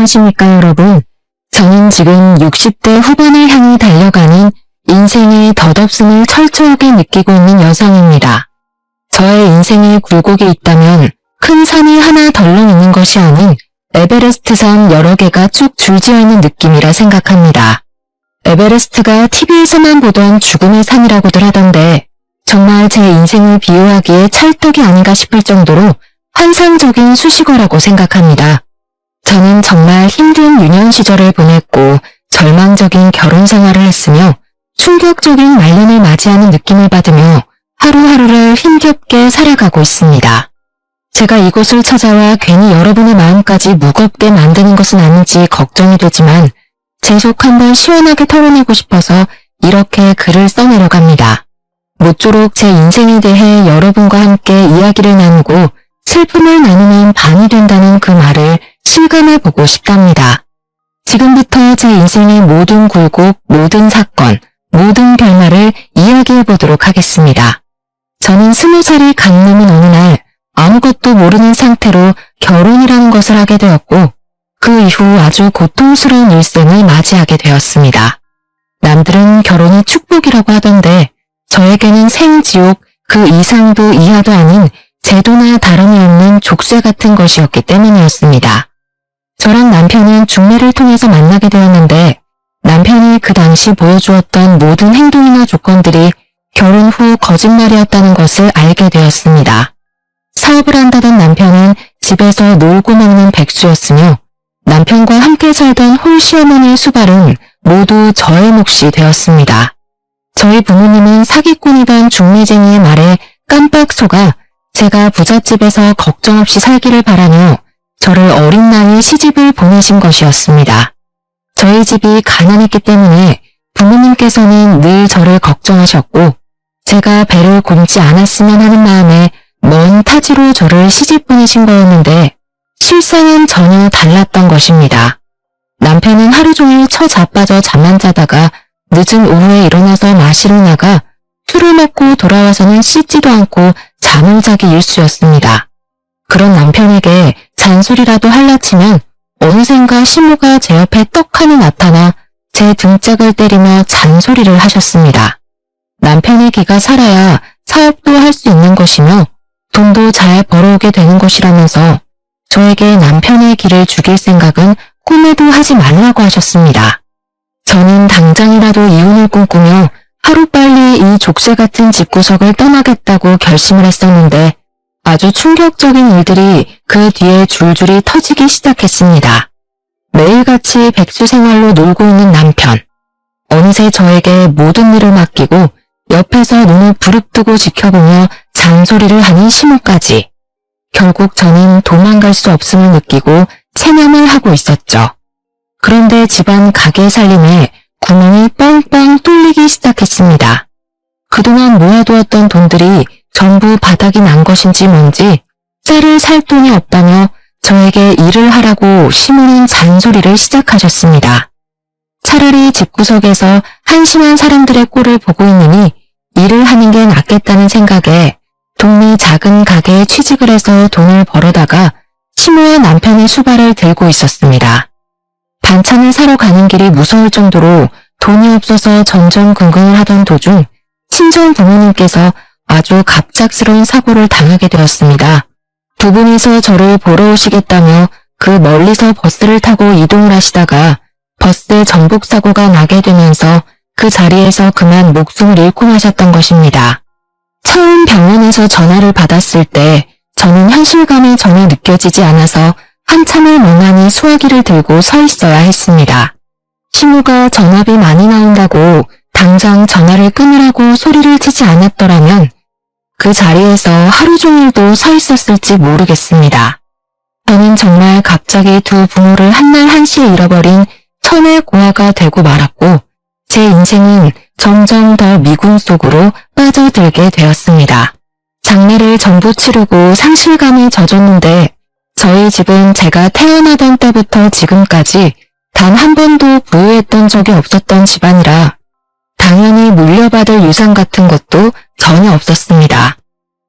안녕하십니까 여러분. 저는 지금 60대 후반을 향해 달려가는 인생의 덧없음을 철저하게 느끼고 있는 여성입니다. 저의 인생에 굴곡이 있다면 큰 산이 하나 덜렁 있는 것이 아닌 에베레스트산 여러 개가 쭉 줄지어 있는 느낌이라 생각합니다. 에베레스트가 TV에서만 보던 죽음의 산이라고들 하던데 정말 제 인생을 비유하기에 찰떡이 아닌가 싶을 정도로 환상적인 수식어라고 생각합니다. 저는 정말 힘든 유년 시절을 보냈고 절망적인 결혼 생활을 했으며 충격적인 말년을 맞이하는 느낌을 받으며 하루하루를 힘겹게 살아가고 있습니다. 제가 이곳을 찾아와 괜히 여러분의 마음까지 무겁게 만드는 것은 아닌지 걱정이 되지만 제 속 한번 시원하게 털어내고 싶어서 이렇게 글을 써내려갑니다. 모쪼록 제 인생에 대해 여러분과 함께 이야기를 나누고 슬픔을 나누면 반이 된다는 그 말을 실감해보고 싶답니다. 지금부터 제 인생의 모든 굴곡, 모든 사건, 모든 결말을 이야기해보도록 하겠습니다. 저는 20살이 간 넘은 어느 날 아무것도 모르는 상태로 결혼이라는 것을 하게 되었고 그 이후 아주 고통스러운 일생을 맞이하게 되었습니다. 남들은 결혼이 축복이라고 하던데 저에게는 생지옥 그 이상도 이하도 아닌 제도나 다름이 없는 족쇄 같은 것이었기 때문이었습니다. 저랑 남편은 중매를 통해서 만나게 되었는데 남편이 그 당시 보여주었던 모든 행동이나 조건들이 결혼 후 거짓말이었다는 것을 알게 되었습니다. 사업을 한다던 남편은 집에서 놀고 먹는 백수였으며 남편과 함께 살던 홀시어머니의 수발은 모두 저의 몫이 되었습니다. 저희 부모님은 사기꾼이던 중매쟁이의 말에 깜빡 속아 제가 부잣집에서 걱정 없이 살기를 바라며 저를 어린 나이에 시집을 보내신 것이었습니다. 저희 집이 가난했기 때문에 부모님께서는 늘 저를 걱정하셨고 제가 배를 굼지 않았으면 하는 마음에 먼 타지로 저를 시집 보내신 거였는데 실상은 전혀 달랐던 것입니다. 남편은 하루 종일 처자빠져 잠만 자다가 늦은 오후에 일어나서 마시러 나가 술을 먹고 돌아와서는 씻지도 않고 잠을 자기 일쑤였습니다. 그런 남편에게 잔소리라도 할라치면 어느샌가 시모가 제 옆에 떡하니 나타나 제 등짝을 때리며 잔소리를 하셨습니다. 남편의 기가 살아야 사업도 할 수 있는 것이며 돈도 잘 벌어오게 되는 것이라면서 저에게 남편의 기를 죽일 생각은 꿈에도 하지 말라고 하셨습니다. 저는 당장이라도 이혼을 꿈꾸며 하루빨리 이 족쇄 같은 집구석을 떠나겠다고 결심을 했었는데 아주 충격적인 일들이 그 뒤에 줄줄이 터지기 시작했습니다. 매일같이 백수 생활로 놀고 있는 남편. 어느새 저에게 모든 일을 맡기고 옆에서 눈을 부릅뜨고 지켜보며 잔소리를 하는 시모까지. 결국 저는 도망갈 수 없음을 느끼고 체념을 하고 있었죠. 그런데 집안 가게 살림에 구멍이 뻥뻥 뚫리기 시작했습니다. 그동안 모아두었던 돈들이 전부 바닥이 난 것인지 뭔지 쌀을 살 돈이 없다며 저에게 일을 하라고 시모는 잔소리를 시작하셨습니다. 차라리 집구석에서 한심한 사람들의 꼴을 보고 있느니 일을 하는 게 낫겠다는 생각에 동네 작은 가게에 취직을 해서 돈을 벌어다가 시모와 남편의 수발을 들고 있었습니다. 반찬을 사러 가는 길이 무서울 정도로 돈이 없어서 전전긍긍을 하던 도중 친정 부모님께서 아주 갑작스러운 사고를 당하게 되었습니다. 두 분이서 저를 보러 오시겠다며 그 멀리서 버스를 타고 이동을 하시다가 버스 전복 사고가 나게 되면서 그 자리에서 그만 목숨을 잃고 마셨던 것입니다. 처음 병원에서 전화를 받았을 때 저는 현실감이 전혀 느껴지지 않아서 한참을 멍하니 수화기를 들고 서 있어야 했습니다. 시모가 전화비 많이 나온다고 당장 전화를 끊으라고 소리를 치지 않았더라면 그 자리에서 하루 종일도 서 있었을지 모르겠습니다. 저는 정말 갑자기 두 부모를 한날 한시에 잃어버린 천의 고아가 되고 말았고 제 인생은 점점 더 미궁 속으로 빠져들게 되었습니다. 장례를 전부 치르고 상실감에 젖었는데 저희 집은 제가 태어나던 때부터 지금까지 단 한 번도 부유했던 적이 없었던 집안이라 당연히 물려받을 유산 같은 것도 전혀 없었습니다.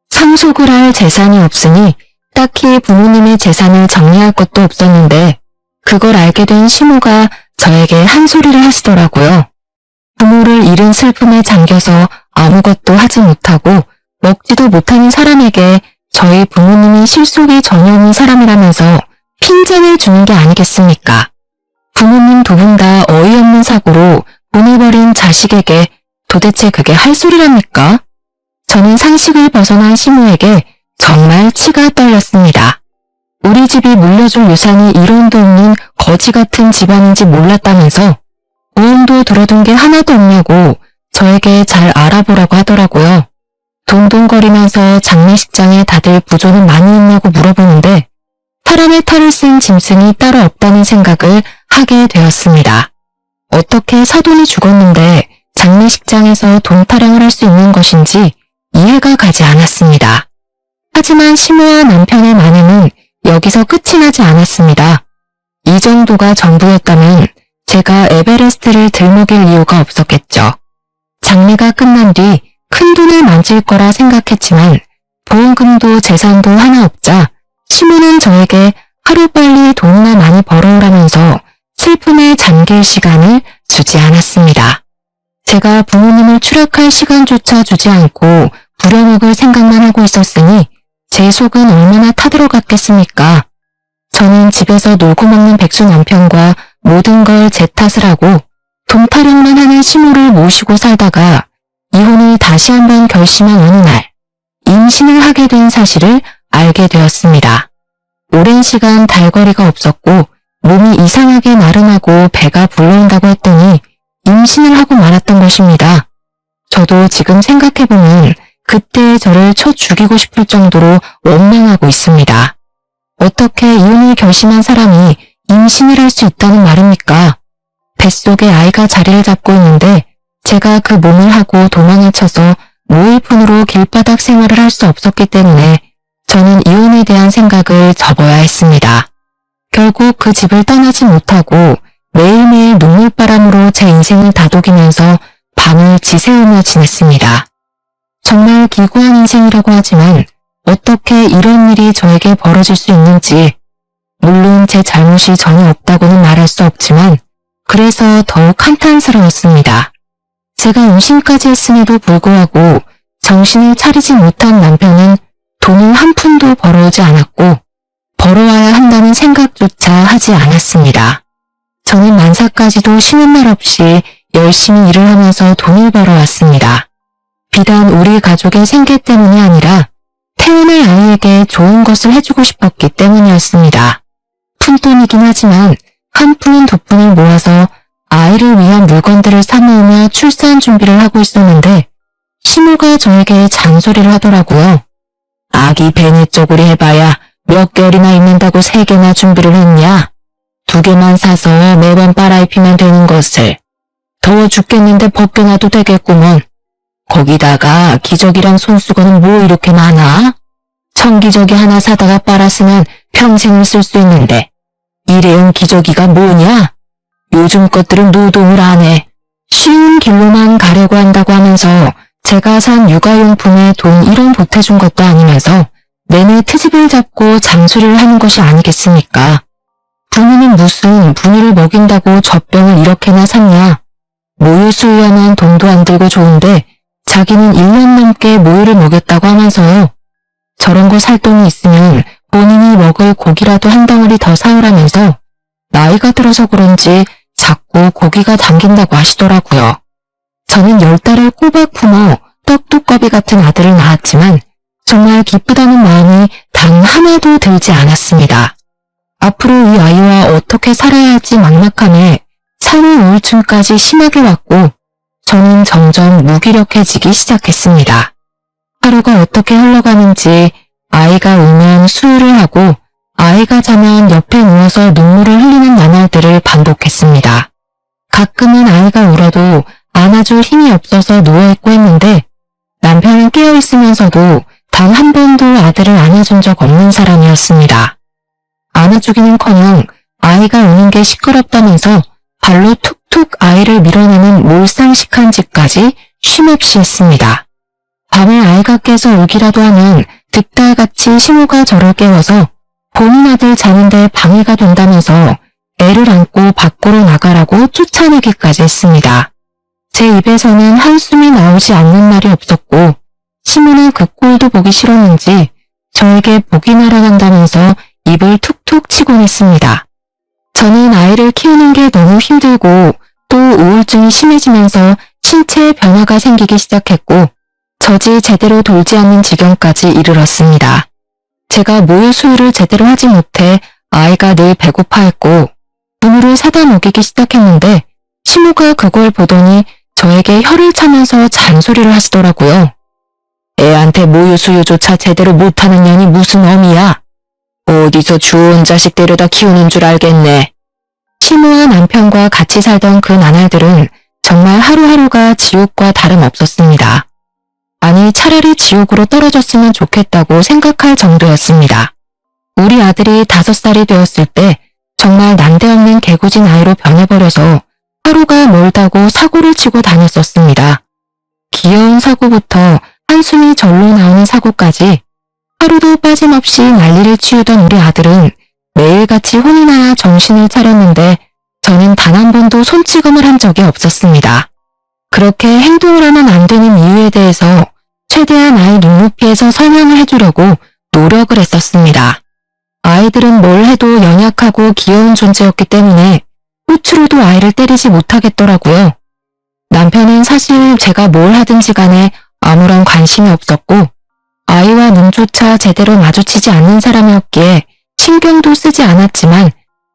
상속을 할 재산이 없으니 딱히 부모님의 재산을 정리할 것도 없었는데 그걸 알게 된 시모가 저에게 한 소리를 하시더라고요. 부모를 잃은 슬픔에 잠겨서 아무것도 하지 못하고 먹지도 못하는 사람에게 저희 부모님이 실속이 전혀 없는 사람이라면서 핀잔을 주는 게 아니겠습니까? 부모님 두 분 다 어이없는 사고로 보내버린 자식에게 도대체 그게 할 소리랍니까? 저는 상식을 벗어난 시모에게 정말 치가 떨렸습니다. 우리 집이 물려줄 유산이 1원도 없는 거지 같은 집안인지 몰랐다면서 보험도 들어둔 게 하나도 없냐고 저에게 잘 알아보라고 하더라고요. 동동거리면서 장례식장에 다들 부조는 많이 있냐고 물어보는데 사람의 탈을 쓴 짐승이 따로 없다는 생각을 하게 되었습니다. 어떻게 사돈이 죽었는데 장례식장에서 돈 타령을 할 수 있는 것인지 이해가 가지 않았습니다. 하지만 시모와 남편의 만행은 여기서 끝이 나지 않았습니다. 이 정도가 전부였다면 제가 에베레스트를 들먹일 이유가 없었겠죠. 장례가 끝난 뒤 큰돈을 만질 거라 생각했지만 보험금도 재산도 하나 없자 시모는 저에게 하루빨리 돈이나 많이 벌어오라면서 슬픔에 잠길 시간을 주지 않았습니다. 제가 부모님을 추락할 시간조차 주지 않고 부려먹을 생각만 하고 있었으니 제 속은 얼마나 타들어갔겠습니까? 저는 집에서 놀고 먹는 백수 남편과 모든 걸 제 탓을 하고 돈 타령만 하는 시모를 모시고 살다가 이혼을 다시 한번 결심한 어느 날 임신을 하게 된 사실을 알게 되었습니다. 오랜 시간 달거리가 없었고 몸이 이상하게 나른하고 배가 불러온다고 했더니 임신을 하고 말았던 것입니다. 저도 지금 생각해보면 그때의 저를 쳐 죽이고 싶을 정도로 원망하고 있습니다. 어떻게 이혼을 결심한 사람이 임신을 할 수 있다는 말입니까? 뱃속에 아이가 자리를 잡고 있는데 제가 그 몸을 하고 도망을 쳐서 무일푼으로 길바닥 생활을 할 수 없었기 때문에 저는 이혼에 대한 생각을 접어야 했습니다. 결국 그 집을 떠나지 못하고 매일매일 눈물바람으로 제 인생을 다독이면서 밤을 지새우며 지냈습니다. 정말 기구한 인생이라고 하지만 어떻게 이런 일이 저에게 벌어질 수 있는지, 물론 제 잘못이 전혀 없다고는 말할 수 없지만 그래서 더욱 한탄스러웠습니다. 제가 임신까지 했음에도 불구하고 정신을 차리지 못한 남편은 돈을 한 푼도 벌어오지 않았고 벌어와야 한다는 생각조차 하지 않았습니다. 저는 만사까지도 쉬는 날 없이 열심히 일을 하면서 돈을 벌어왔습니다. 비단 우리 가족의 생계 때문이 아니라 태어날 아이에게 좋은 것을 해주고 싶었기 때문이었습니다. 푼돈이긴 하지만 한 푼 두 푼을 모아서 아이를 위한 물건들을 사모으며 출산 준비를 하고 있었는데 시모가 저에게 잔소리를 하더라고요. 아기 배내 쪼그리 해봐야 몇 개월이나 있는다고 3개나 준비를 했냐? 2개만 사서 매번 빨아입히면 되는 것을. 더워 죽겠는데 벗겨놔도 되겠구먼. 거기다가 기저귀랑 손수건은 뭐 이렇게 많아? 청기저귀 하나 사다가 빨았으면 평생을 쓸 수 있는데 일회용 기저귀가 뭐냐? 요즘 것들은 노동을 안 해. 쉬운 길로만 가려고 한다고 하면서 제가 산 육아용품에 돈 1원 보태준 것도 아니면서 내내 트집을 잡고 잔소리를 하는 것이 아니겠습니까? 분유는 무슨 분유를 먹인다고 젖병을 이렇게나 샀냐? 모유 수유하면 돈도 안 들고 좋은데 자기는 1년 넘게 모유를 먹였다고 하면서요. 저런 거 살 돈이 있으면 본인이 먹을 고기라도 한 덩어리 더 사오라면서 나이가 들어서 그런지 자꾸 고기가 당긴다고 하시더라고요. 저는 10달을 꼬박 품어 떡두꺼비 같은 아들을 낳았지만 정말 기쁘다는 마음이 단 하나도 들지 않았습니다. 앞으로 이 아이와 어떻게 살아야 할지 막막함에 삶의 우울증까지 심하게 왔고 저는 점점 무기력해지기 시작했습니다. 하루가 어떻게 흘러가는지 아이가 울면 수유를 하고 아이가 자면 옆에 누워서 눈물을 흘리는 나날들을 반복했습니다. 가끔은 아이가 울어도 안아줄 힘이 없어서 누워있고 했는데 남편은 깨어있으면서도 단 한 번도 아들을 안아준 적 없는 사람이었습니다. 안아주기는커녕 아이가 우는 게 시끄럽다면서 발로 툭툭 아이를 밀어내는 몰상식한 짓까지 쉼없이 했습니다. 밤에 아이가 깨서 울기라도 하면 득달같이 시모가 저를 깨워서 본인 아들 자는데 방해가 된다면서 이를 안고 밖으로 나가라고 쫓아내기까지 했습니다. 제 입에서는 한숨이 나오지 않는 날이 없었고 시모는 그 꼴도 보기 싫었는지 저에게 복이 날아간다면서 입을 툭툭 치곤 했습니다. 저는 아이를 키우는 게 너무 힘들고 또 우울증이 심해지면서 신체에 변화가 생기기 시작했고 젖이 제대로 돌지 않는 지경까지 이르렀습니다. 제가 모유 수유를 제대로 하지 못해 아이가 늘 배고파했고 분유를 사다 먹이기 시작했는데 시모가 그걸 보더니 저에게 혀를 차면서 잔소리를 하시더라고요. 애한테 모유 수유조차 제대로 못하는 년이 무슨 어미야? 어디서 주운 자식 데려다 키우는 줄 알겠네. 시모와 남편과 같이 살던 그 나날들은 정말 하루하루가 지옥과 다름없었습니다. 아니 차라리 지옥으로 떨어졌으면 좋겠다고 생각할 정도였습니다. 우리 아들이 5살이 되었을 때 정말 난데없는 개구진 아이로 변해버려서 하루가 멀다고 사고를 치고 다녔었습니다. 귀여운 사고부터 한숨이 절로 나오는 사고까지 하루도 빠짐없이 난리를 치우던 우리 아들은 매일같이 혼이 나야 정신을 차렸는데 저는 단 한 번도 손찌검을 한 적이 없었습니다. 그렇게 행동을 하면 안 되는 이유에 대해서 최대한 아이 눈높이에서 설명을 해주려고 노력을 했었습니다. 아이들은 뭘 해도 연약하고 귀여운 존재였기 때문에 후추로도 아이를 때리지 못하겠더라고요. 남편은 사실 제가 뭘 하든지 간에 아무런 관심이 없었고 아이와 눈조차 제대로 마주치지 않는 사람이었기에 신경도 쓰지 않았지만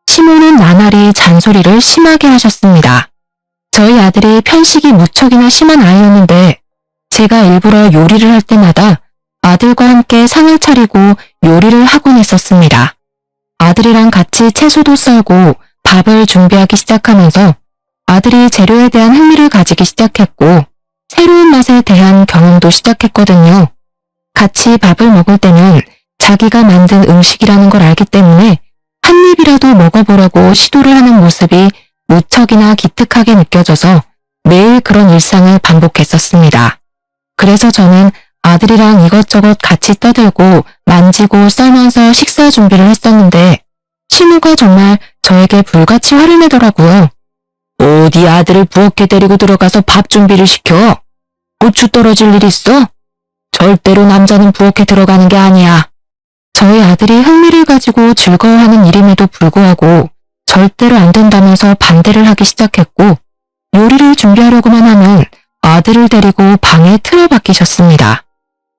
시모는 나날이 잔소리를 심하게 하셨습니다. 저희 아들이 편식이 무척이나 심한 아이였는데 제가 일부러 요리를 할 때마다 아들과 함께 상을 차리고 요리를 하곤 했었습니다. 아들이랑 같이 채소도 썰고 밥을 준비하기 시작하면서 아들이 재료에 대한 흥미를 가지기 시작했고 새로운 맛에 대한 경험도 시작했거든요. 같이 밥을 먹을 때는 자기가 만든 음식이라는 걸 알기 때문에 한 입이라도 먹어보려고 시도를 하는 모습이 무척이나 기특하게 느껴져서 매일 그런 일상을 반복했었습니다. 그래서 저는 아들이랑 이것저것 같이 떠들고 만지고 썰면서 식사 준비를 했었는데 시모가 정말 저에게 불같이 화를 내더라고요. 어디 아들을 부엌에 데리고 들어가서 밥 준비를 시켜? 고추 떨어질 일 있어? 절대로 남자는 부엌에 들어가는 게 아니야. 저희 아들이 흥미를 가지고 즐거워하는 일임에도 불구하고 절대로 안 된다면서 반대를 하기 시작했고 요리를 준비하려고만 하면 아들을 데리고 방에 틀어박히셨습니다.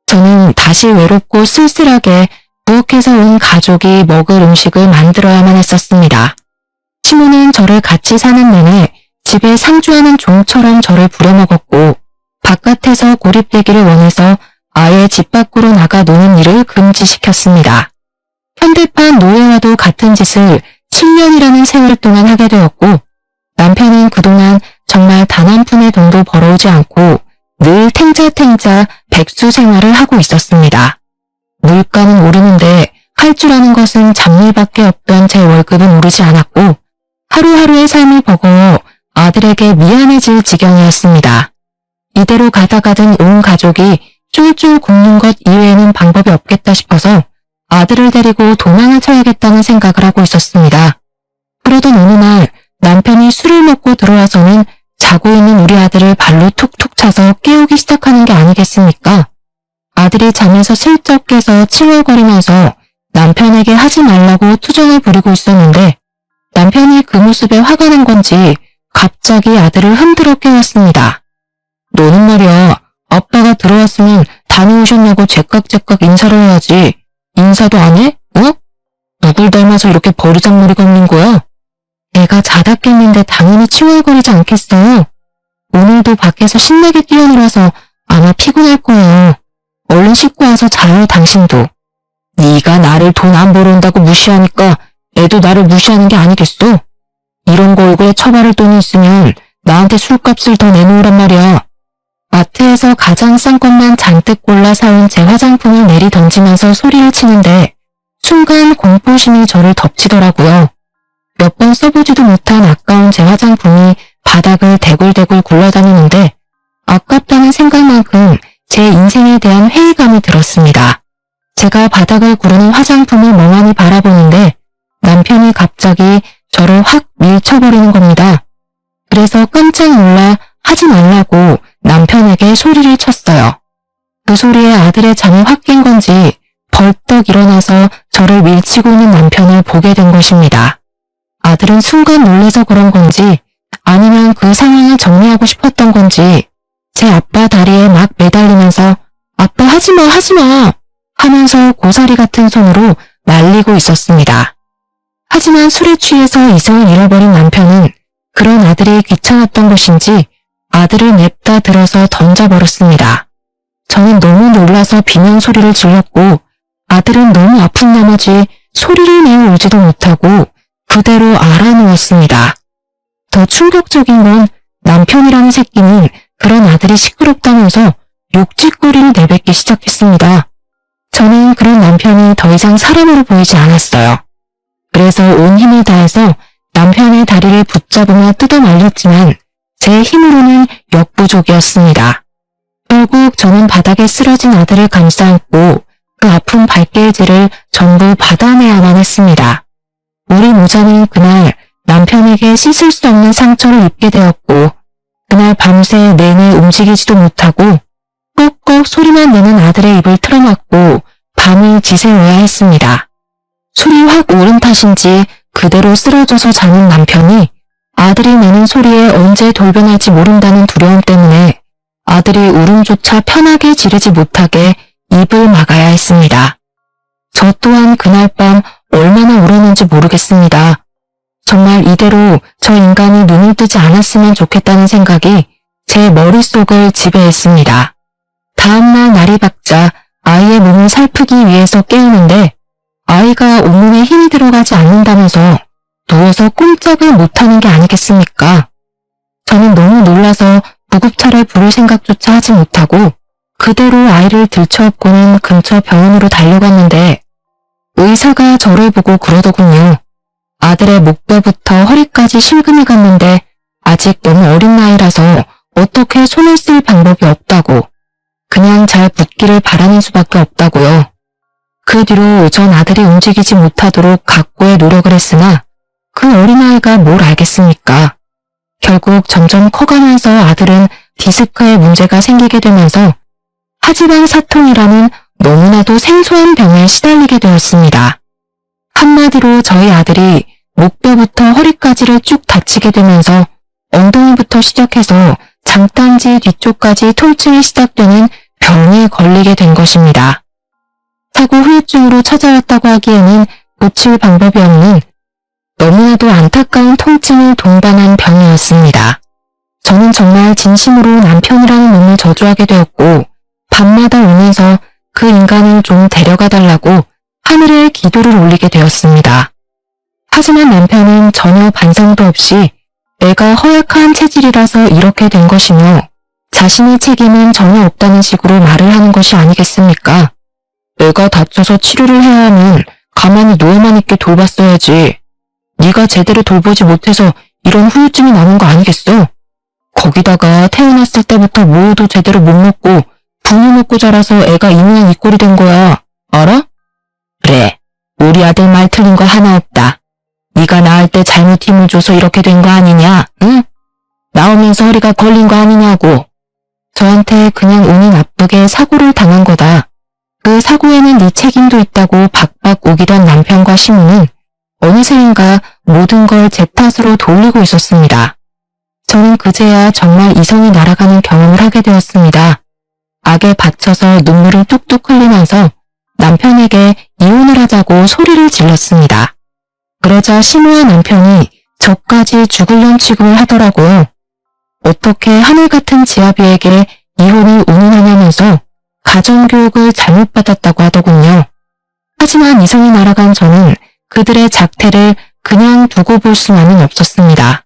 저는 다시 외롭고 쓸쓸하게 부엌에서 온 가족이 먹을 음식을 만들어야만 했었습니다. 시모는 저를 같이 사는 내내 집에 상주하는 종처럼 저를 부려먹었고 바깥에서 고립되기를 원해서 아예 집 밖으로 나가 노는 일을 금지시켰습니다. 현대판 노예와도 같은 짓을 10년이라는 세월 동안 하게 되었고 남편은 그동안 정말 단 한 푼의 돈도 벌어오지 않고 늘 탱자탱자 백수 생활을 하고 있었습니다. 물가는 오르는데 할 줄 아는 것은 잡일밖에 없던 제 월급은 오르지 않았고 하루하루의 삶이 버거워 아들에게 미안해질 지경이었습니다. 이대로 가다가던 온 가족이 쫄쫄 굶는 것 이외에는 방법이 없겠다 싶어서 아들을 데리고 도망을 쳐야겠다는 생각을 하고 있었습니다. 그러던 어느 날 남편이 술을 먹고 들어와서는 자고 있는 우리 아들을 발로 툭툭 차서 깨우기 시작하는 게 아니겠습니까? 아들이 잠에서 슬쩍 깨서 칭얼거리면서 남편에게 하지 말라고 투정을 부리고 있었는데 남편이 그 모습에 화가 난 건지 갑자기 아들을 흔들어 깨웠습니다. 너는 말이야, 아빠가 들어왔으면 다녀오셨냐고 제깍제깍 인사를 해야지. 인사도 안 해? 어? 누굴 닮아서 이렇게 버르장머리가 없는 거야? 애가 자다 깼는데 당연히 칭얼거리지 않겠어요? 오늘도 밖에서 신나게 뛰어놀아서 아마 피곤할 거예요. 얼른 씻고 와서 자요, 당신도. 네가 나를 돈 안 벌어온다고 무시하니까 애도 나를 무시하는 게 아니겠어? 이런 거 얼굴에 처바를 돈이 있으면 나한테 술값을 더 내놓으란 말이야. 마트에서 가장 싼 것만 잔뜩 골라 사온 제 화장품을 내리 던지면서 소리를 치는데 순간 공포심이 저를 덮치더라고요. 몇 번 써보지도 못한 아까운 제 화장품이 바닥을 대굴대굴 굴러다니는데 아깝다는 생각만큼 제 인생에 대한 회의감이 들었습니다. 제가 바닥을 구르는 화장품을 멍하니 바라보는데 남편이 갑자기 저를 확 밀쳐버리는 겁니다. 그래서 깜짝 놀라 하지 말라고 남편에게 소리를 쳤어요. 그 소리에 아들의 잠이 확 깬 건지 벌떡 일어나서 저를 밀치고 있는 남편을 보게 된 것입니다. 아들은 순간 놀라서 그런 건지 아니면 그 상황을 정리하고 싶었던 건지 제 아빠 다리에 막 매달리면서 아빠 하지마 하지마 하면서 고사리 같은 손으로 말리고 있었습니다. 하지만 술에 취해서 이성을 잃어버린 남편은 그런 아들이 귀찮았던 것인지 아들을 냅다 들어서 던져버렸습니다. 저는 너무 놀라서 비명 소리를 질렀고 아들은 너무 아픈 나머지 소리를 내어 울지도 못하고 그대로 알아누웠습니다. 더 충격적인 건 남편이라는 새끼는 그런 아들이 시끄럽다면서 욕짓거리를 내뱉기 시작했습니다. 저는 그런 남편이 더 이상 사람으로 보이지 않았어요. 그래서 온 힘을 다해서 남편의 다리를 붙잡으며 뜯어 말렸지만 제 힘으로는 역부족이었습니다. 결국 저는 바닥에 쓰러진 아들을 감싸안고 그 아픈 발길질을 전부 받아내야만 했습니다. 우리 모자는 그날 남편에게 씻을 수 없는 상처를 입게 되었고 그날 밤새 내내 움직이지도 못하고 꺽꺽 소리만 내는 아들의 입을 틀어막고 밤을 지새워야 했습니다. 술이 확 오른 탓인지 그대로 쓰러져서 자는 남편이 아들이 내는 소리에 언제 돌변할지 모른다는 두려움 때문에 아들이 울음조차 편하게 지르지 못하게 입을 막아야 했습니다. 저 또한 그날 밤 얼마나 울었는지 모르겠습니다. 정말 이대로 저 인간이 눈을 뜨지 않았으면 좋겠다는 생각이 제 머릿속을 지배했습니다. 다음날 날이 밝자 아이의 몸을 살피기 위해서 깨우는데 아이가 온몸에 힘이 들어가지 않는다면서 누워서 꼼짝을 못하는 게 아니겠습니까? 저는 너무 놀라서 구급차를 부를 생각조차 하지 못하고 그대로 아이를 들쳐업고는 근처 병원으로 달려갔는데 의사가 저를 보고 그러더군요. 아들의 목뼈부터 허리까지 실금이 갔는데 아직 너무 어린 나이라서 어떻게 손을 쓸 방법이 없다고 그냥 잘 붙기를 바라는 수밖에 없다고요. 그 뒤로 전 아들이 움직이지 못하도록 각고의 노력을 했으나 그 어린아이가 뭘 알겠습니까? 결국 점점 커가면서 아들은 디스크에 문제가 생기게 되면서 하지만 사통이라는 너무나도 생소한 병에 시달리게 되었습니다. 한마디로 저희 아들이 목뼈부터 허리까지를 쭉 다치게 되면서 엉덩이부터 시작해서 장딴지 뒤쪽까지 통증이 시작되는 병에 걸리게 된 것입니다. 사고 후유증으로 찾아왔다고 하기에는 고칠 방법이 없는 너무나도 안타까운 통증을 동반한 병이었습니다. 저는 정말 진심으로 남편이라는 놈을 저주하게 되었고 밤마다 울면서 그 인간을 좀 데려가 달라고 하늘에 기도를 올리게 되었습니다. 하지만 남편은 전혀 반성도 없이 내가 허약한 체질이라서 이렇게 된 것이며 자신의 책임은 전혀 없다는 식으로 말을 하는 것이 아니겠습니까? 내가 다쳐서 치료를 해야 하면 가만히 누워만 있게 돌봤어야지. 네가 제대로 돌보지 못해서 이런 후유증이 나는 거 아니겠어? 거기다가 태어났을 때부터 뭐도 제대로 못 먹고 분유 먹고 자라서 애가 이 모양 이 꼴이 된 거야. 알아? 그래, 우리 아들 말 틀린 거 하나 없다. 네가 낳을 때 잘못 힘을 줘서 이렇게 된 거 아니냐, 응? 나오면서 허리가 걸린 거 아니냐고. 저한테 그냥 운이 나쁘게 사고를 당한 거다. 그 사고에는 네 책임도 있다고 박박 우기던 남편과 시모는 어느새인가 모든 걸 제 탓으로 돌리고 있었습니다. 저는 그제야 정말 이성이 날아가는 경험을 하게 되었습니다. 악에 받쳐서 눈물을 뚝뚝 흘리면서 남편에게 이혼을 하자고 소리를 질렀습니다. 그러자 시모와 남편이 저까지 죽을년 취급을 하더라고요. 어떻게 하늘 같은 지아비에게 이혼을 운운하냐면서 가정교육을 잘못 받았다고 하더군요. 하지만 이성이 날아간 저는 그들의 작태를 그냥 두고 볼 수만은 없었습니다.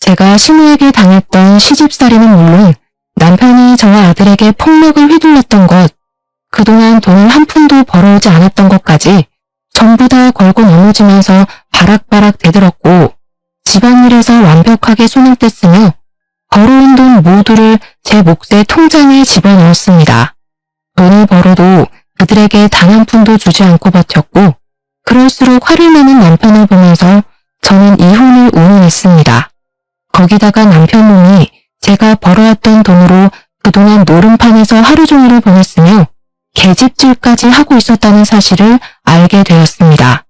제가 시모에게 당했던 시집살이는 물론 남편이 저와 아들에게 폭력을 휘둘렀던 것, 그동안 돈을 한 푼도 벌어오지 않았던 것까지 전부 다 걸고 넘어지면서 바락바락 대들었고 집안일에서 완벽하게 손을 뗐으며 벌어온 돈 모두를 제 몫의 통장에 집어넣었습니다. 돈을 벌어도 그들에게 단 한 푼도 주지 않고 버텼고 그럴수록 화를 내는 남편을 보면서 저는 이혼을 운운했습니다. 거기다가 남편 놈이 제가 벌어왔던 돈으로 그동안 노름판에서 하루 종일을 보냈으며 계집질까지 하고 있었다는 사실을 알게 되었습니다.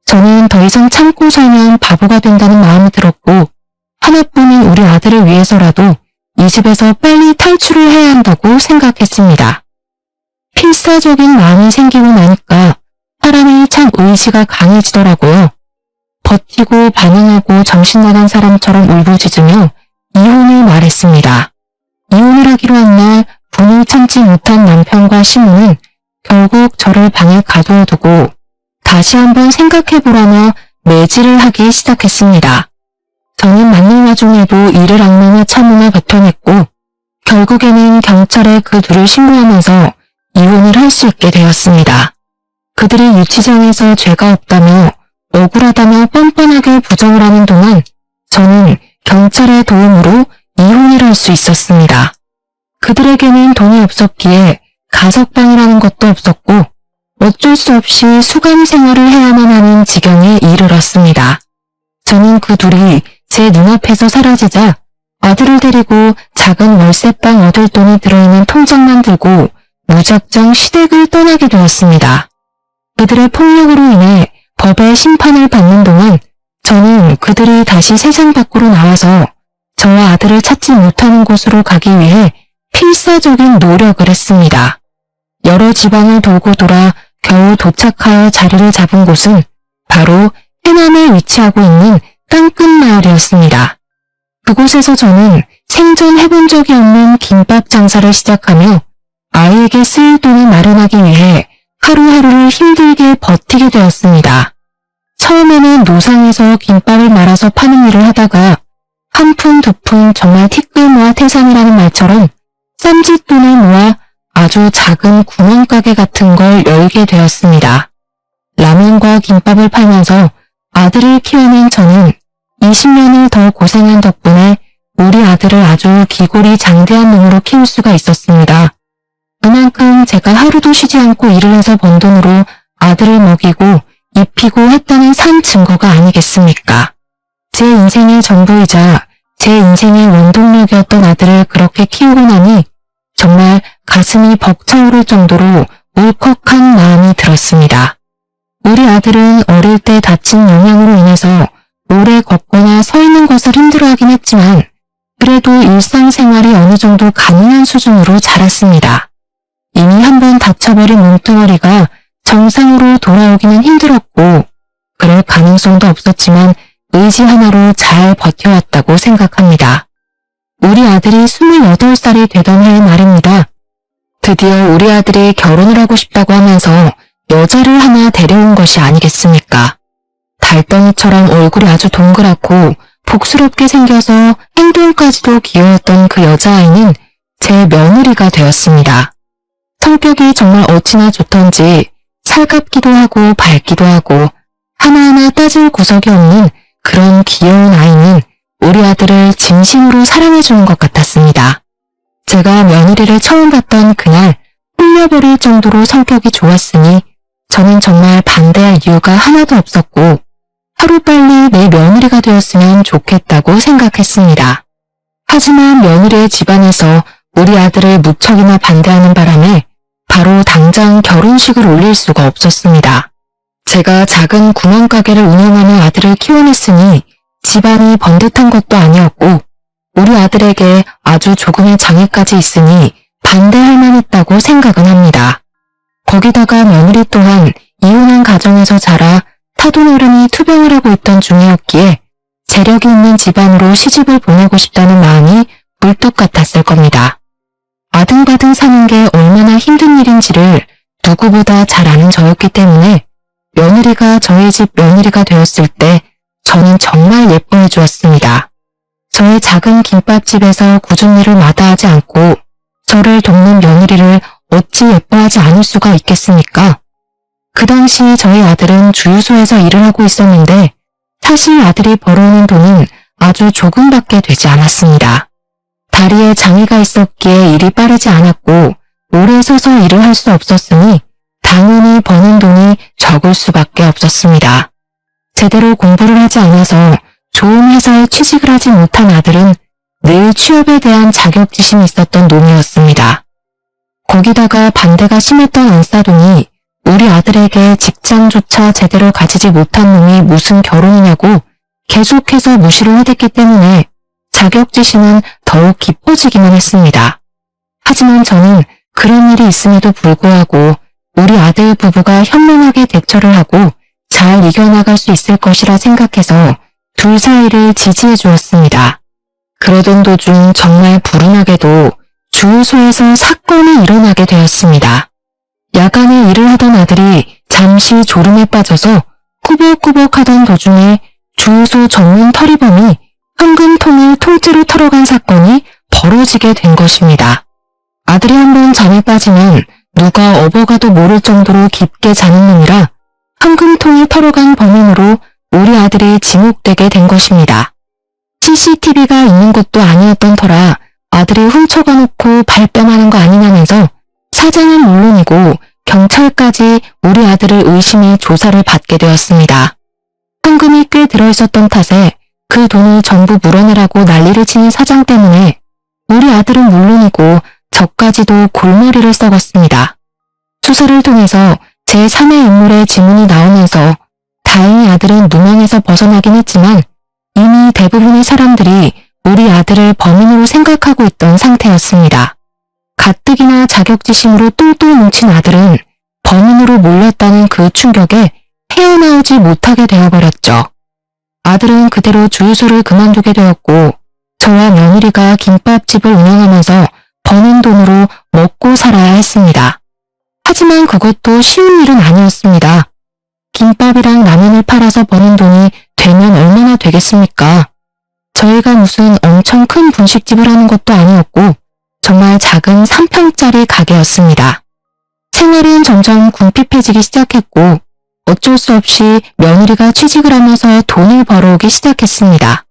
저는 더 이상 참고 살면 바보가 된다는 마음이 들었고 하나뿐인 우리 아들을 위해서라도 이 집에서 빨리 탈출을 해야 한다고 생각했습니다. 필사적인 마음이 생기고 나니까 사람이 참 의지가 강해지더라고요. 버티고 반응하고 정신나간 사람처럼 울부짖으며 이혼을 말했습니다. 이혼을 하기로 한 날 분을 참지 못한 남편과 시모는 결국 저를 방에 가두어두고 다시 한번 생각해보라며 매질을 하기 시작했습니다. 저는 맞는 와중에도 이를 악물며 참으며 버텨냈고 결국에는 경찰에 그 둘을 신고하면서 이혼을 할 수 있게 되었습니다. 그들이 유치장에서 죄가 없다며 억울하다며 뻔뻔하게 부정을 하는 동안 저는 경찰의 도움으로 이혼을 할 수 있었습니다. 그들에게는 돈이 없었기에 가석방이라는 것도 없었고 어쩔 수 없이 수감 생활을 해야만 하는 지경에 이르렀습니다. 저는 그 둘이 제 눈앞에서 사라지자 아들을 데리고 작은 월세방 얻을 돈이 들어있는 통장만 들고 무작정 시댁을 떠나게 되었습니다. 그들의 폭력으로 인해 법의 심판을 받는 동안 저는 그들이 다시 세상 밖으로 나와서 저와 아들을 찾지 못하는 곳으로 가기 위해 필사적인 노력을 했습니다. 여러 지방을 돌고 돌아 겨우 도착하여 자리를 잡은 곳은 바로 해남에 위치하고 있는 땅끝 마을이었습니다. 그곳에서 저는 생전해본 적이 없는 김밥 장사를 시작하며 아이에게 쓸 돈을 마련하기 위해 하루하루를 힘들게 버티게 되었습니다. 처음에는 노상에서 김밥을 말아서 파는 일을 하다가 한 푼 두 푼 정말 티끌 모아 태산이라는 말처럼 쌈짓돈을 모아 아주 작은 구멍가게 같은 걸 열게 되었습니다. 라면과 김밥을 팔면서 아들을 키워낸 저는 20년을 더 고생한 덕분에 우리 아들을 아주 기골이 장대한 놈으로 키울 수가 있었습니다. 그만큼 제가 하루도 쉬지 않고 일을 해서 번 돈으로 아들을 먹이고 입히고 했다는 산 증거가 아니겠습니까? 제 인생의 전부이자 제 인생의 원동력이었던 아들을 그렇게 키우고 나니 정말 가슴이 벅차오를 정도로 울컥한 마음이 들었습니다. 우리 아들은 어릴 때 다친 영향으로 인해서 오래 걷거나 서 있는 것을 힘들어하긴 했지만 그래도 일상생활이 어느 정도 가능한 수준으로 자랐습니다. 이미 한번 다쳐버린 몸뚱어리가 정상으로 돌아오기는 힘들었고 그럴 가능성도 없었지만 의지 하나로 잘 버텨왔다고 생각합니다. 우리 아들이 28살이 되던 해의 말입니다. 드디어 우리 아들이 결혼을 하고 싶다고 하면서 여자를 하나 데려온 것이 아니겠습니까? 달덩이처럼 얼굴이 아주 동그랗고 복스럽게 생겨서 행동까지도 귀여웠던 그 여자아이는 제 며느리가 되었습니다. 성격이 정말 어찌나 좋던지 살갑기도 하고 밝기도 하고 하나하나 따질 구석이 없는 그런 귀여운 아이는 우리 아들을 진심으로 사랑해주는 것 같았습니다. 제가 며느리를 처음 봤던 그날 홀려버릴 정도로 성격이 좋았으니 저는 정말 반대할 이유가 하나도 없었고 하루빨리 내 며느리가 되었으면 좋겠다고 생각했습니다. 하지만 며느리의 집안에서 우리 아들을 무척이나 반대하는 바람에 바로 당장 결혼식을 올릴 수가 없었습니다. 제가 작은 구멍가게를 운영하며 아들을 키워냈으니 집안이 번듯한 것도 아니었고 우리 아들에게 아주 조금의 장애까지 있으니 반대할 만했다고 생각은 합니다. 거기다가 며느리 또한 이혼한 가정에서 자라 타도나름이 투병을 하고 있던 중이었기에 재력이 있는 집안으로 시집을 보내고 싶다는 마음이 꿀떡 같았을 겁니다. 아등바등 사는 게 얼마나 힘든 일인지를 누구보다 잘 아는 저였기 때문에 며느리가 저희 집 며느리가 되었을 때 저는 정말 예뻐해 주었습니다. 저의 작은 김밥집에서 굳은 일을 마다하지 않고 저를 돕는 며느리를 어찌 예뻐하지 않을 수가 있겠습니까? 그 당시 저희 아들은 주유소에서 일을 하고 있었는데 사실 아들이 벌어오는 돈은 아주 조금밖에 되지 않았습니다. 다리에 장애가 있었기에 일이 빠르지 않았고 오래 서서 일을 할 수 없었으니 당연히 버는 돈이 적을 수밖에 없었습니다. 제대로 공부를 하지 않아서 좋은 회사에 취직을 하지 못한 아들은 늘 취업에 대한 자격지심이 있었던 놈이었습니다. 거기다가 반대가 심했던 안사돈이 우리 아들에게 직장조차 제대로 가지지 못한 놈이 무슨 결혼이냐고 계속해서 무시를 해댔기 때문에 자격지심은 더욱 깊어지기만 했습니다. 하지만 저는 그런 일이 있음에도 불구하고 우리 아들 부부가 현명하게 대처를 하고 잘 이겨나갈 수 있을 것이라 생각해서 둘 사이를 지지해 주었습니다. 그러던 도중 정말 불운하게도 주유소에서 사건이 일어나게 되었습니다. 야간에 일을 하던 아들이 잠시 졸음에 빠져서 꾸벅꾸벅하던 도중에 주유소 전문 털이범이 현금통을 통째로 털어간 사건이 벌어지게 된 것입니다. 아들이 한번 잠에 빠지면 누가 업어가도 모를 정도로 깊게 자는 놈이라 현금통을 털어간 범인으로 우리 아들이 지목되게 된 것입니다. CCTV가 있는 곳도 아니었던 터라 아들이 훔쳐가 놓고 발뺌하는 거 아니냐면서 사장은 물론이고 경찰까지 우리 아들을 의심해 조사를 받게 되었습니다. 현금이 꽤 들어있었던 탓에 그 돈을 전부 물어내라고 난리를 치는 사장 때문에 우리 아들은 물론이고 저까지도 골머리를 썩었습니다. 수사를 통해서 제3의 인물의 지문이 나오면서 다행히 아들은 누명에서 벗어나긴 했지만 이미 대부분의 사람들이 우리 아들을 범인으로 생각하고 있던 상태였습니다. 가뜩이나 자격지심으로 똘똘 뭉친 아들은 범인으로 몰렸다는 그 충격에 헤어나오지 못하게 되어버렸죠. 아들은 그대로 주유소를 그만두게 되었고 저와 며느리가 김밥집을 운영하면서 버는 돈으로 먹고 살아야 했습니다. 하지만 그것도 쉬운 일은 아니었습니다. 김밥이랑 라면을 팔아서 버는 돈이 되면 얼마나 되겠습니까? 저희가 무슨 엄청 큰 분식집을 하는 것도 아니었고 정말 작은 3평짜리 가게였습니다. 생활은 점점 궁핍해지기 시작했고 어쩔 수 없이 며느리가 취직을 하면서 돈을 벌어오기 시작했습니다.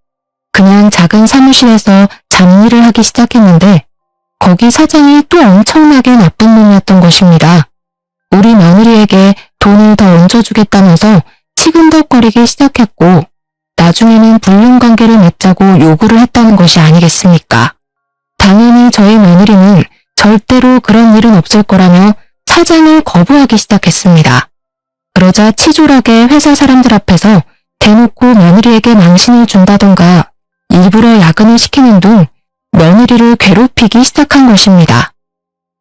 그냥 작은 사무실에서 잡일을 하기 시작했는데 거기 사장이 또 엄청나게 나쁜 놈이었던 것입니다. 우리 며느리에게 돈을 더 얹어주겠다면서 치근덕거리기 시작했고 나중에는 불륜관계를 맺자고 요구를 했다는 것이 아니겠습니까? 당연히 저희 며느리는 절대로 그런 일은 없을 거라며 사장을 거부하기 시작했습니다. 그러자 치졸하게 회사 사람들 앞에서 대놓고 며느리에게 망신을 준다던가 일부러 야근을 시키는 등 며느리를 괴롭히기 시작한 것입니다.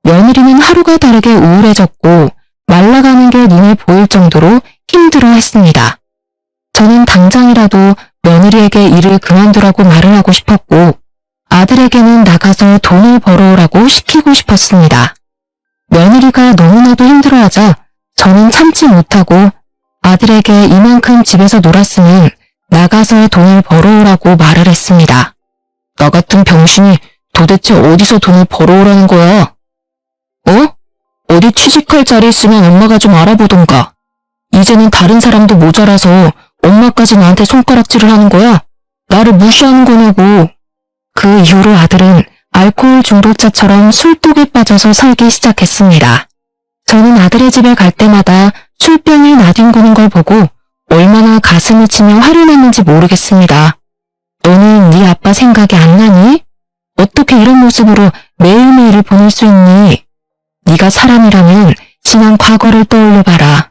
며느리는 하루가 다르게 우울해졌고 말라가는 게 눈에 보일 정도로 힘들어했습니다. 저는 당장이라도 며느리에게 일을 그만두라고 말을 하고 싶었고 아들에게는 나가서 돈을 벌어오라고 시키고 싶었습니다. 며느리가 너무나도 힘들어하자 저는 참지 못하고 아들에게 이만큼 집에서 놀았으면 나가서 돈을 벌어오라고 말을 했습니다. 나 같은 병신이 도대체 어디서 돈을 벌어오라는 거야? 어디 취직할 자리 있으면 엄마가 좀 알아보던가. 이제는 다른 사람도 모자라서 엄마까지 나한테 손가락질을 하는 거야? 나를 무시하는 거냐고. 그 이후로 아들은 알코올 중독자처럼 술독에 빠져서 살기 시작했습니다. 저는 아들의 집에 갈 때마다 술병이 나뒹구는 걸 보고 얼마나 가슴을 치며 화를 냈는지 모르겠습니다. 너는 네 아빠 생각이 안 나니? 어떻게 이런 모습으로 매일매일을 보낼 수 있니? 네가 사람이라면 지난 과거를 떠올려봐라.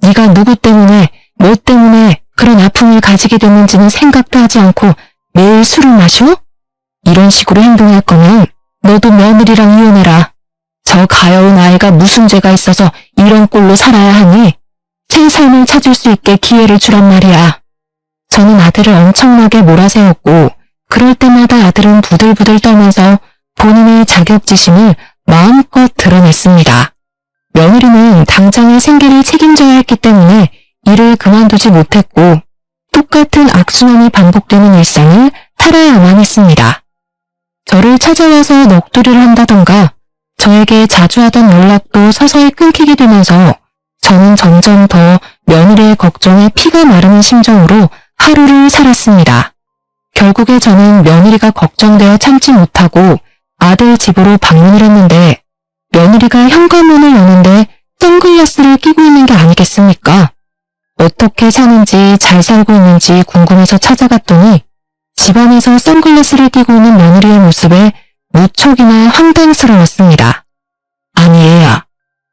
네가 누구 때문에, 뭐 때문에 그런 아픔을 가지게 됐는지는 생각도 하지 않고 매일 술을 마셔? 이런 식으로 행동할 거면 너도 며느리랑 이혼해라. 저 가여운 아이가 무슨 죄가 있어서 이런 꼴로 살아야 하니? 새 삶을 찾을 수 있게 기회를 주란 말이야. 저는 아들을 엄청나게 몰아세웠고 그럴 때마다 아들은 부들부들 떨면서 본인의 자격지심을 마음껏 드러냈습니다. 며느리는 당장의 생계를 책임져야 했기 때문에 일을 그만두지 못했고 똑같은 악순환이 반복되는 일상을 살아야만 했습니다. 저를 찾아와서 넋두리를 한다던가 저에게 자주 하던 연락도 서서히 끊기게 되면서 저는 점점 더 며느리의 걱정에 피가 마르는 심정으로 하루를 살았습니다. 결국에 저는 며느리가 걱정되어 참지 못하고 아들 집으로 방문을 했는데 며느리가 현관문을 여는데 선글라스를 끼고 있는 게 아니겠습니까? 어떻게 사는지 잘 살고 있는지 궁금해서 찾아갔더니 집안에서 선글라스를 끼고 있는 며느리의 모습에 무척이나 황당스러웠습니다. 아니 얘야,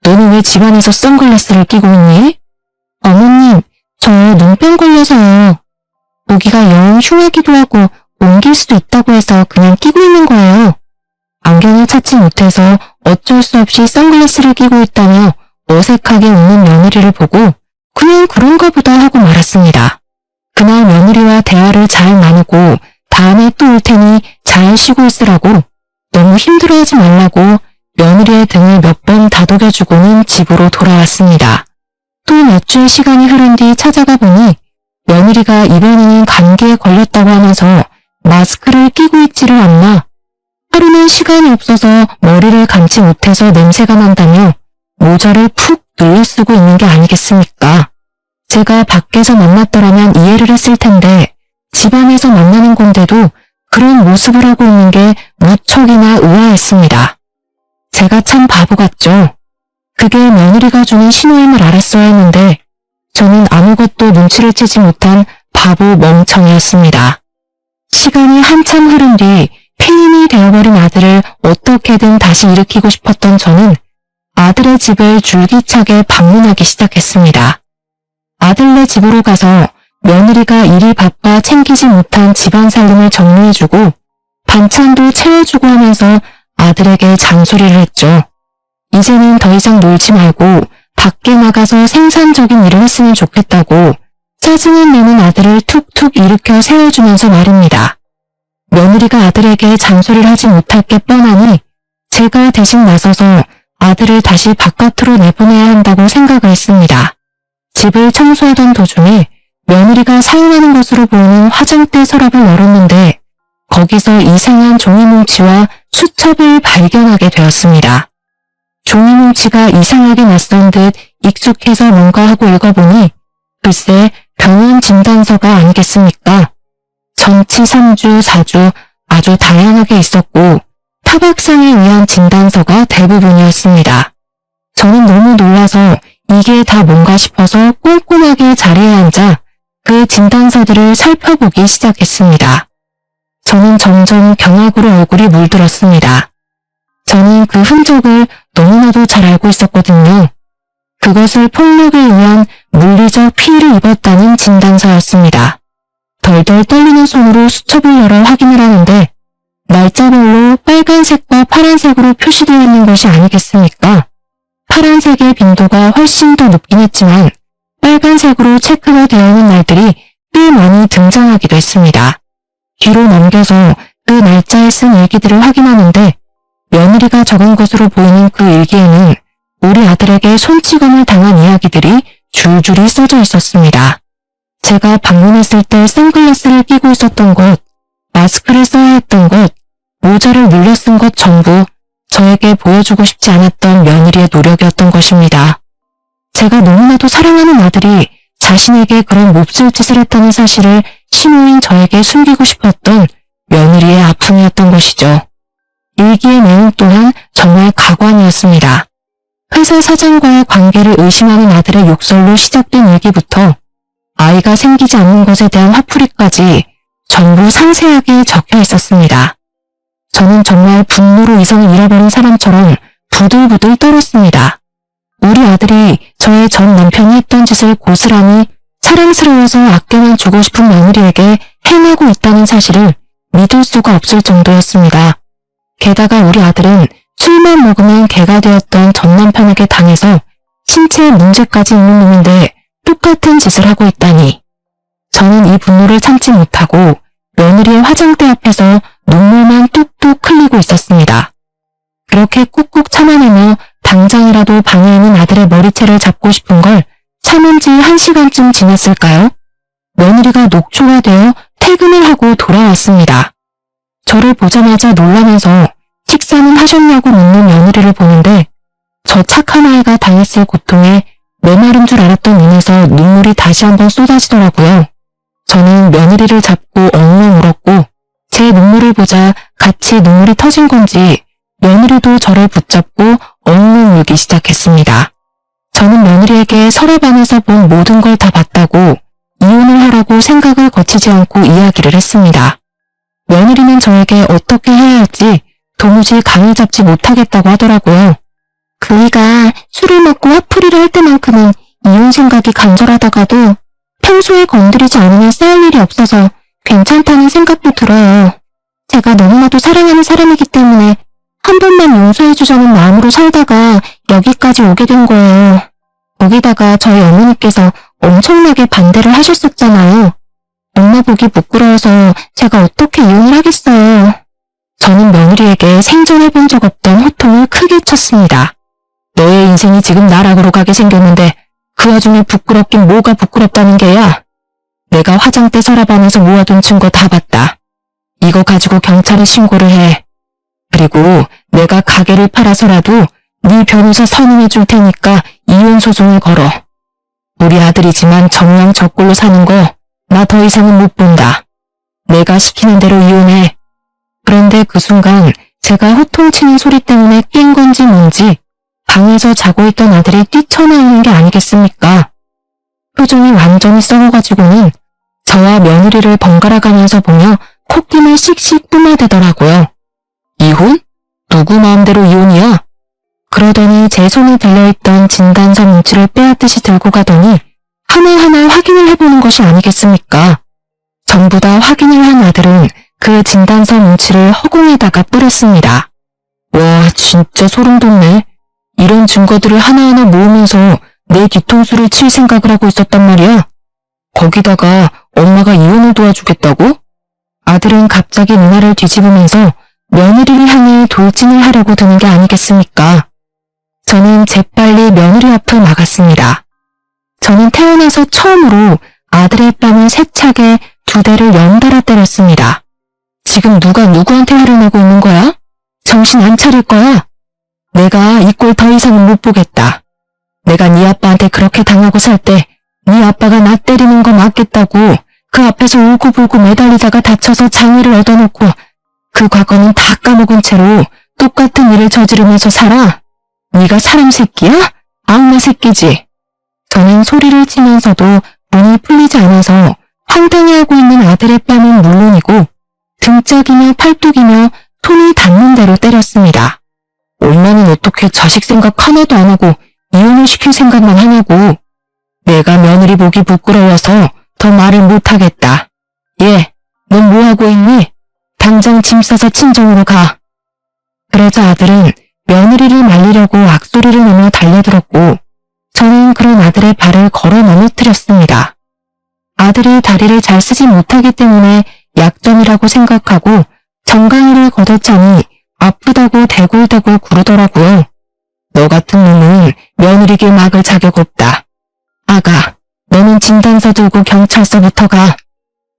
너는 왜 집안에서 선글라스를 끼고 있니? 어머님, 저 눈병 걸려서요. 보기가 영 흉하기도 하고 옮길 수도 있다고 해서 그냥 끼고 있는 거예요. 안경을 찾지 못해서 어쩔 수 없이 선글라스를 끼고 있다며 어색하게 웃는 며느리를 보고 그냥 그런가 보다 하고 말았습니다. 그날 며느리와 대화를 잘 나누고 다음에 또 올 테니 잘 쉬고 있으라고, 너무 힘들어하지 말라고 며느리의 등을 몇 번 다독여주고는 집으로 돌아왔습니다. 또 몇 주의 시간이 흐른 뒤 찾아가 보니 며느리가 이번에는 감기에 걸렸다고 하면서 마스크를 끼고 있지를 않나, 하루는 시간이 없어서 머리를 감지 못해서 냄새가 난다며 모자를 푹 눌러 쓰고 있는 게 아니겠습니까? 제가 밖에서 만났더라면 이해를 했을 텐데 집안에서 만나는 건데도 그런 모습을 하고 있는 게 무척이나 의아했습니다. 제가 참 바보 같죠? 그게 며느리가 주는 신호임을 알았어야 했는데 저는 아무것도 눈치를 채지 못한 바보 멍청이였습니다. 시간이 한참 흐른 뒤 폐인이 되어버린 아들을 어떻게든 다시 일으키고 싶었던 저는 아들의 집을 줄기차게 방문하기 시작했습니다. 아들네 집으로 가서 며느리가 일이 바빠 챙기지 못한 집안 살림을 정리해주고 반찬도 채워주고 하면서 아들에게 잔소리를 했죠. 이제는 더 이상 놀지 말고 밖에 나가서 생산적인 일을 했으면 좋겠다고 짜증을 내는 아들을 툭툭 일으켜 세워주면서 말입니다. 며느리가 아들에게 잔소리를 하지 못할 게 뻔하니 제가 대신 나서서 아들을 다시 바깥으로 내보내야 한다고 생각을 했습니다. 집을 청소하던 도중에 며느리가 사용하는 것으로 보이는 화장대 서랍을 열었는데 거기서 이상한 종이뭉치와 수첩을 발견하게 되었습니다. 종이뭉치가 이상하게 낯선 듯 익숙해서 뭔가 하고 읽어보니 글쎄 병원 진단서가 아니겠습니까? 전치 3주, 4주 아주 다양하게 있었고 타박상에 의한 진단서가 대부분이었습니다. 저는 너무 놀라서 이게 다 뭔가 싶어서 꼼꼼하게 자리에 앉아 그 진단서들을 살펴보기 시작했습니다. 저는 점점 경악으로 얼굴이 물들었습니다. 저는 그 흔적을 너무나도 잘 알고 있었거든요. 그것을 폭력에 의한 물리적 피해를 입었다는 진단서였습니다. 덜덜 떨리는 손으로 수첩을 열어 확인을 하는데 날짜별로 빨간색과 파란색으로 표시되어 있는 것이 아니겠습니까? 파란색의 빈도가 훨씬 더 높긴 했지만 빨간색으로 체크가 되어 있는 날들이 꽤 많이 등장하기도 했습니다. 뒤로 넘겨서 그 날짜에 쓴 일기들을 확인하는데 며느리가 적은 것으로 보이는 그 일기에는 우리 아들에게 손찌검을 당한 이야기들이 줄줄이 써져 있었습니다. 제가 방문했을 때 선글라스를 끼고 있었던 것, 마스크를 써야 했던 것, 모자를 눌려 쓴 것 전부 저에게 보여주고 싶지 않았던 며느리의 노력이었던 것입니다. 제가 너무나도 사랑하는 아들이 자신에게 그런 몹쓸 짓을 했다는 사실을 신호인 저에게 숨기고 싶었던 며느리의 아픔이었던 것이죠. 일기의 내용 또한 정말 가관이었습니다. 회사 사장과의 관계를 의심하는 아들의 욕설로 시작된 일기부터 아이가 생기지 않는 것에 대한 화풀이까지 전부 상세하게 적혀 있었습니다. 저는 정말 분노로 이성을 잃어버린 사람처럼 부들부들 떨었습니다. 우리 아들이 저의 전 남편이 했던 짓을 고스란히 사랑스러워서 아껴만 주고 싶은 며느리에게 행하고 있다는 사실을 믿을 수가 없을 정도였습니다. 게다가 우리 아들은 술만 먹으면 개가 되었던 전 남편에게 당해서 신체에 문제까지 있는 놈인데 똑같은 짓을 하고 있다니. 저는 이 분노를 참지 못하고 며느리의 화장대 앞에서 눈물만 뚝뚝 흘리고 있었습니다. 그렇게 꾹꾹 참아내며 당장이라도 방에 있는 아들의 머리채를 잡고 싶은 걸 참은 지 1시간쯤 지났을까요? 며느리가 녹초가 되어 퇴근을 하고 돌아왔습니다. 저를 보자마자 놀라면서 식사는 하셨냐고 묻는 며느리를 보는데 저 착한 아이가 당했을 고통에 메마른 줄 알았던 눈에서 눈물이 다시 한번 쏟아지더라고요. 저는 며느리를 잡고 엉엉 울었고 제 눈물을 보자 같이 눈물이 터진 건지 며느리도 저를 붙잡고 엉엉 울기 시작했습니다. 저는 며느리에게 서랍 안에서 본 모든 걸 다 봤다고 이혼을 하라고 생각을 거치지 않고 이야기를 했습니다. 며느리는 저에게 어떻게 해야 할지 도무지 감을 잡지 못하겠다고 하더라고요. 그이가 술을 먹고 화풀이를 할 때만큼은 이혼 생각이 간절하다가도 평소에 건드리지 않으면 쌓일 일이 없어서 괜찮다는 생각도 들어요. 제가 너무나도 사랑하는 사람이기 때문에 한 번만 용서해주자는 마음으로 살다가 여기까지 오게 된 거예요. 거기다가 저희 어머니께서 엄청나게 반대를 하셨었잖아요. 엄마 보기 부끄러워서 제가 어떻게 이혼을 하겠어요. 저는 며느리에게 생전해본 적 없던 호통을 크게 쳤습니다. 너의 인생이 지금 나락으로 가게 생겼는데 그 와중에 부끄럽긴 뭐가 부끄럽다는 게야. 내가 화장대 서랍 안에서 모아둔 증거 다 봤다. 이거 가지고 경찰에 신고를 해. 그리고 내가 가게를 팔아서라도 네 변호사 선임해 줄 테니까 이혼 소송을 걸어. 우리 아들이지만 정녕 저꼴로 사는 거 나 더 이상은 못 본다. 내가 시키는 대로 이혼해. 그런데 그 순간 제가 호통치는 소리 때문에 깬 건지 뭔지 방에서 자고 있던 아들이 뛰쳐나오는 게 아니겠습니까? 표정이 완전히 썩어가지고는 저와 며느리를 번갈아 가면서 보며 콧김을 씩씩 뿜어대더라고요. 이혼? 누구 마음대로 이혼이야? 그러더니 제 손에 들려있던 진단서 뭉치를 빼앗듯이 들고 가더니 하나하나 확인을 해보는 것이 아니겠습니까? 전부 다 확인을 한 아들은 그 진단서 뭉치를 허공에다가 뿌렸습니다. 와, 진짜 소름 돋네. 이런 증거들을 하나하나 모으면서 내 뒤통수를 칠 생각을 하고 있었단 말이야. 거기다가 엄마가 이혼을 도와주겠다고? 아들은 갑자기 누나를 뒤집으면서 며느리를 향해 돌진을 하려고 드는 게 아니겠습니까? 저는 재빨리 며느리 앞을 막았습니다. 저는 태어나서 처음으로 아들의 뺨을 세차게 2대를 연달아 때렸습니다. 지금 누가 누구한테 화를 내고 있는 거야? 정신 안 차릴 거야? 내가 이 꼴 더 이상은 못 보겠다. 내가 네 아빠한테 그렇게 당하고 살 때 네 아빠가 나 때리는 거 맞겠다고 그 앞에서 울고불고 매달리다가 다쳐서 장애를 얻어놓고 그 과거는 다 까먹은 채로 똑같은 일을 저지르면서 살아? 네가 사람 새끼야? 악마 새끼지? 저는 소리를 치면서도 눈이 풀리지 않아서 황당해하고 있는 아들의 뺨은 물론이고 등짝이며 팔뚝이며 손이 닿는 대로 때렸습니다. 엄마는 어떻게 자식 생각 하나도 안 하고 이혼을 시킬 생각만 하냐고. 내가 며느리 보기 부끄러워서 더 말을 못하겠다. 얘, 넌 뭐하고 있니? 당장 짐 싸서 친정으로 가. 그러자 아들은 며느리를 말리려고 악소리를 내며 달려들었고 저는 그런 아들의 발을 걸어 넘어뜨렸습니다. 아들이 다리를 잘 쓰지 못하기 때문에 약점이라고 생각하고 정강이를 걷어차니 아프다고 대굴대굴 구르더라고요. 너 같은 놈은 며느리게 막을 자격 없다. 아가, 너는 진단서 들고 경찰서부터 가.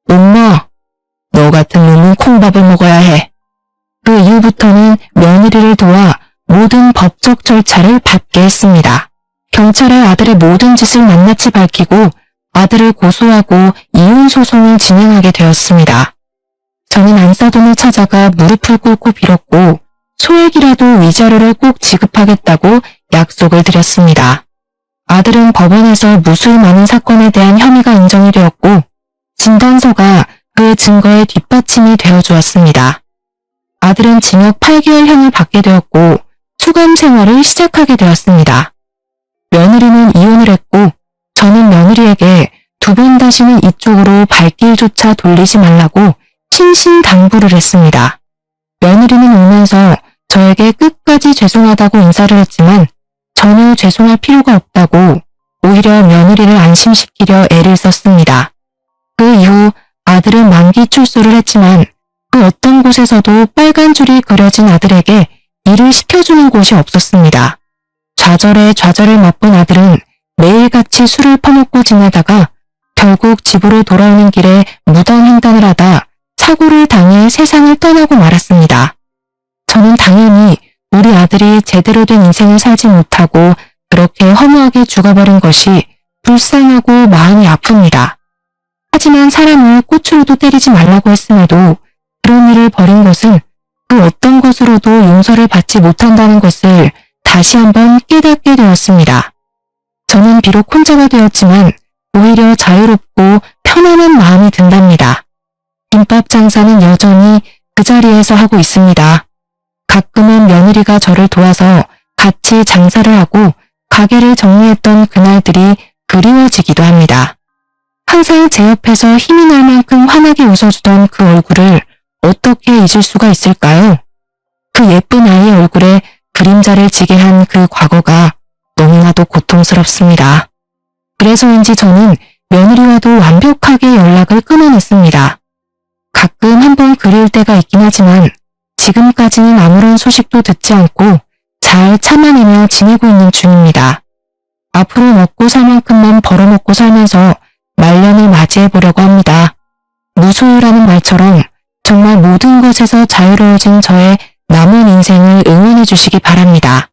엄마, 너 같은 놈은 콩밥을 먹어야 해. 그 이후부터는 며느리를 도와 모든 법적 절차를 밟게 했습니다. 경찰에 아들의 모든 짓을 낱낱이 밝히고 아들을 고소하고 이혼 소송을 진행하게 되었습니다. 저는 안사돈을 찾아가 무릎을 꿇고 빌었고 소액이라도 위자료를 꼭 지급하겠다고 약속을 드렸습니다. 아들은 법원에서 무수히 많은 사건에 대한 혐의가 인정이 되었고 진단서가 그 증거의 뒷받침이 되어주었습니다. 아들은 징역 8개월형을 받게 되었고 수감 생활을 시작하게 되었습니다. 며느리는 이혼을 했고 저는 며느리에게 2번 다시는 이쪽으로 발길조차 돌리지 말라고 신신당부를 했습니다. 며느리는 울면서 저에게 끝까지 죄송하다고 인사를 했지만 전혀 죄송할 필요가 없다고 오히려 며느리를 안심시키려 애를 썼습니다. 그 이후 아들은 만기 출소를 했지만 그 어떤 곳에서도 빨간 줄이 그려진 아들에게 일을 시켜주는 곳이 없었습니다. 좌절에 좌절을 맛본 아들은 매일같이 술을 퍼먹고 지내다가 결국 집으로 돌아오는 길에 무단횡단을 하다 사고를 당해 세상을 떠나고 말았습니다. 저는 당연히 우리 아들이 제대로 된 인생을 살지 못하고 그렇게 허무하게 죽어버린 것이 불쌍하고 마음이 아픕니다. 하지만 사람을 꽃으로도 때리지 말라고 했음에도 그런 일을 벌인 것은 그 어떤 것으로도 용서를 받지 못한다는 것을 다시 한번 깨닫게 되었습니다. 저는 비록 혼자가 되었지만 오히려 자유롭고 편안한 마음이 든답니다. 김밥 장사는 여전히 그 자리에서 하고 있습니다. 가끔은 며느리가 저를 도와서 같이 장사를 하고 가게를 정리했던 그날들이 그리워지기도 합니다. 항상 제 옆에서 힘이 날 만큼 환하게 웃어주던 그 얼굴을 어떻게 잊을 수가 있을까요? 그 예쁜 아이의 얼굴에 그림자를 지게 한 그 과거가 너무나도 고통스럽습니다. 그래서인지 저는 며느리와도 완벽하게 연락을 끊어냈습니다. 가끔 한번 그리울 때가 있긴 하지만 지금까지는 아무런 소식도 듣지 않고 잘 참아내며 지내고 있는 중입니다. 앞으로 먹고 살 만큼만 벌어먹고 살면서 말년을 맞이해보려고 합니다. 무소유라는 말처럼 정말 모든 것에서 자유로워진 저의 남은 인생을 응원해 주시기 바랍니다.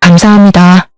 감사합니다.